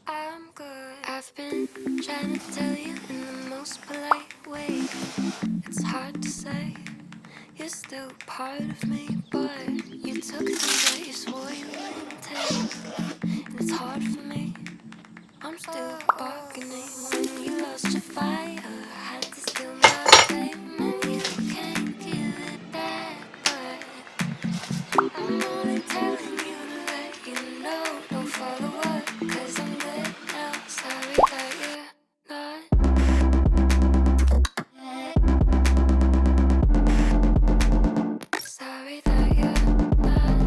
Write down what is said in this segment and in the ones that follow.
I'm good. I've been trying to tell you in the most polite way. It's hard to say. You're still part of me, but you took things that you swore you wouldn't take. And it's hard for me. I'm still bargaining. When you lost your fire, I had to steal my flame, and you can't give it back. But I'm only telling you to let you know. Don't follow up, 'cause I'm good now. Sorry that you're not. Sorry that you're not.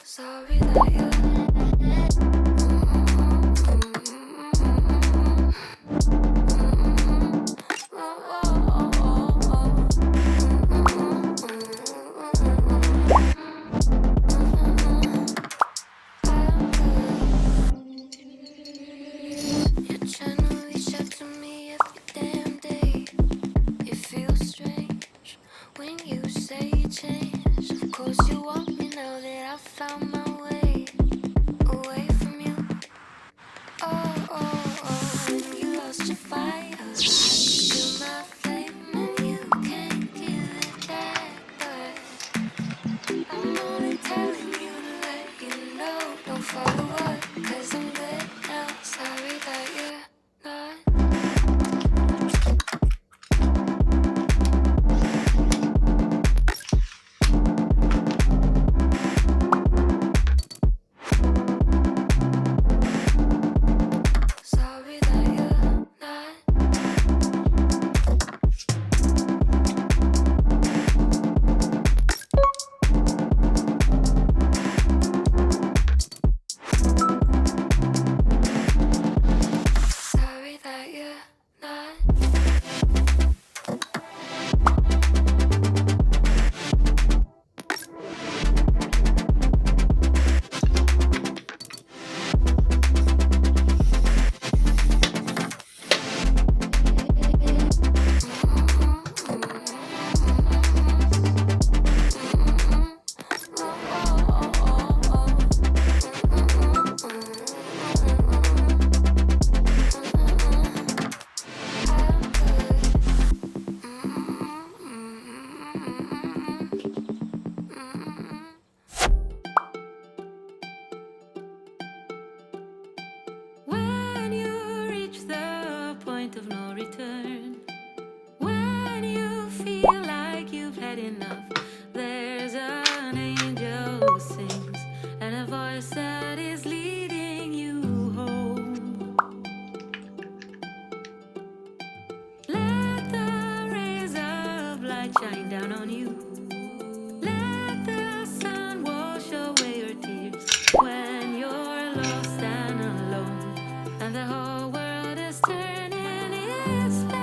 Sorry that you're. You're trying to reach out to me every damn day. It feels strange when you say you changed. Of course you want me now that I found my way away from you. When you lost your fire, I had to steal my flame, and you can't give it back. But I'm only telling you to let you know. Don't follow up, 'cause I'm good now. Sorry that you're not. Sorry that you're not. Sorry that you're not. When you reach the point of no return, when you feel like you've had enough, there's an angel who sings and a voice that is leading you home. Let the rays of light shine down on you. Let the sun wash away your tears when you're lost and alone, and the whole world is turning its back.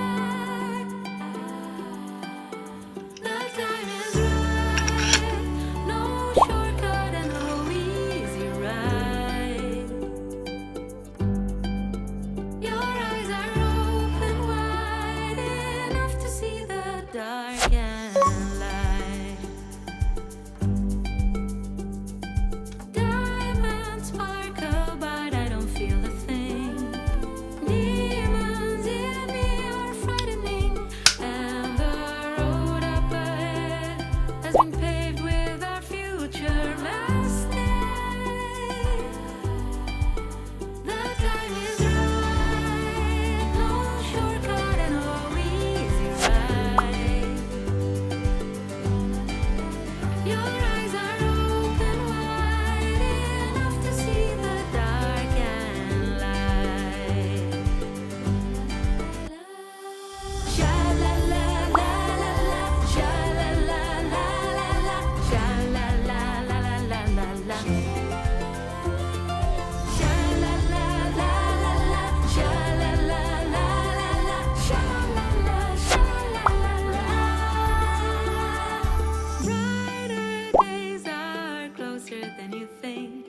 than you think.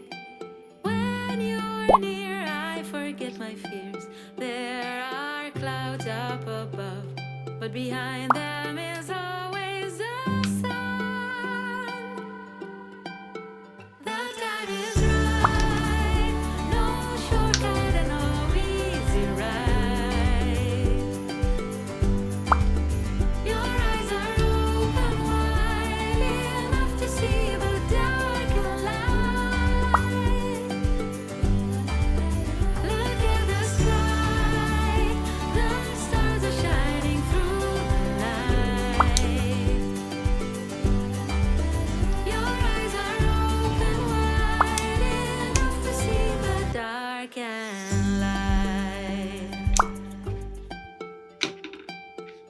When you're near, I forget my fears. There are clouds up above, but behind them is always the sun. The time is right, no shortcut and no easy ride. Your eyes are open wide enough to see the dark and light. Look at the sky, the stars are shining through the night. Your eyes are open wide enough to see the dark and light.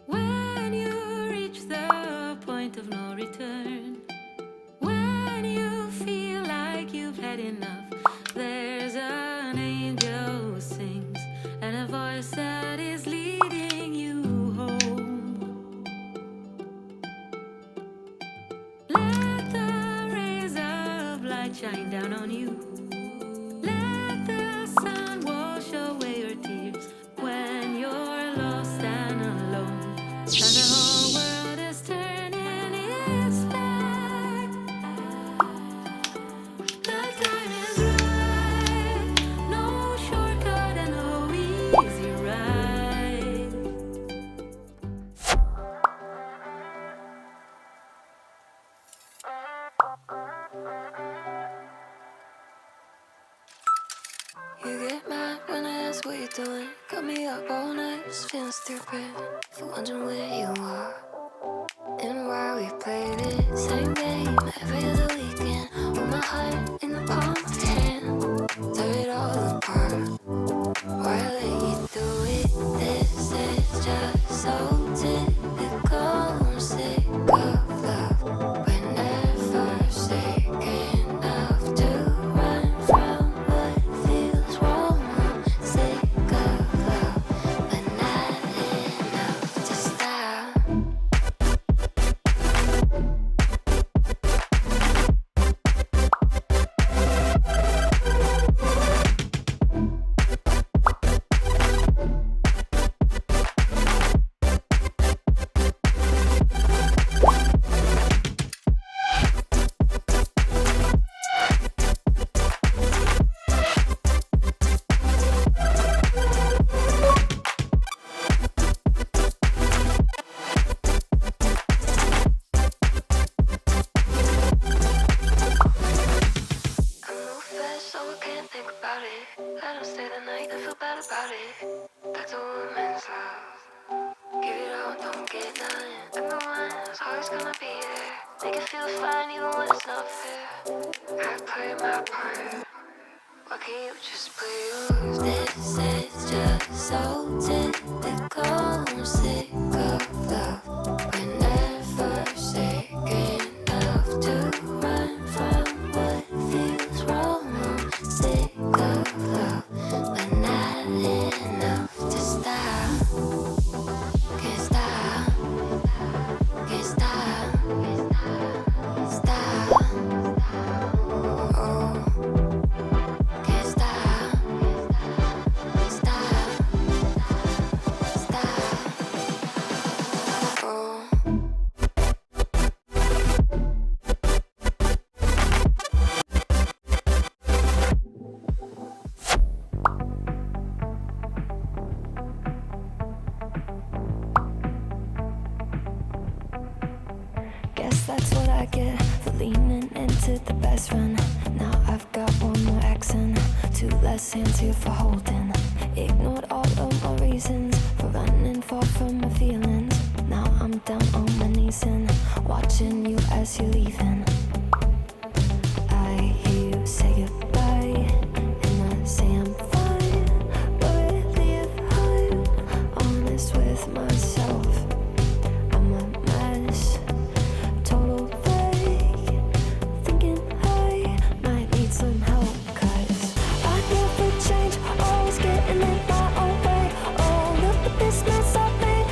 When you reach the point of no return, when you feel like you've had enough, there's an angel who sings and a voice that is leading you home. Let the rays of light shine down on you. Let the sun wash away your tears when you're lost and alone. And the whole world is turning its back. The time is right, no shortcut and no easy ride. You get mad when I ask what you're doing. Got me up all night, just feeling stupid. For wondering where you are and why we played it. Same game every other weekend. With my heart in the palm of your hand. Tear it all apart. Why I let you do it? This is just so typical. I'm sick of love. We're never sick enough to run from what feels wrong. I'm sick of love, but not enough to stop. I move fast, so I can't think about it. Let him stay the night, I feel bad about it. That's a woman's love. Give it all, don't get none. I'm the one who's always gonna be there. Make it feel fine even when it's not fair. I play my part. Why can't you just play yours? This is just so typical. I'm sick of love. We're never sick enough to run from what feels wrong. I'm sick of love, but not enough to stop. Can't stop. Can't stop. Stop. Oh. Can't stop. Stop. Stop. Oh. Guess that's what I get for leaning into the best friend. Now I've got one more accent, two less hands here for holding. Ignored all of my reasons for running far from my feelings. Now I'm down on my knees and watching you as you're leaving. I hear you say goodbye, and I say I'm fine. But if I'm honest with myself, I'm a mess. Total fake, thinking I might need some help. 'Cause I never change, always getting in my own way. Oh, look at this mess I've made.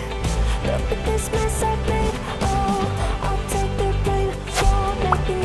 Look at this mess I've made. Oh, I'll take the blame for making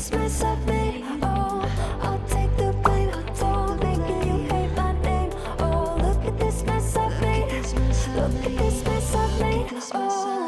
this mess I've made. Oh, I'll take the blame for making you hate my name. Oh, look at this mess I've made. Look at this mess I've made. Oh.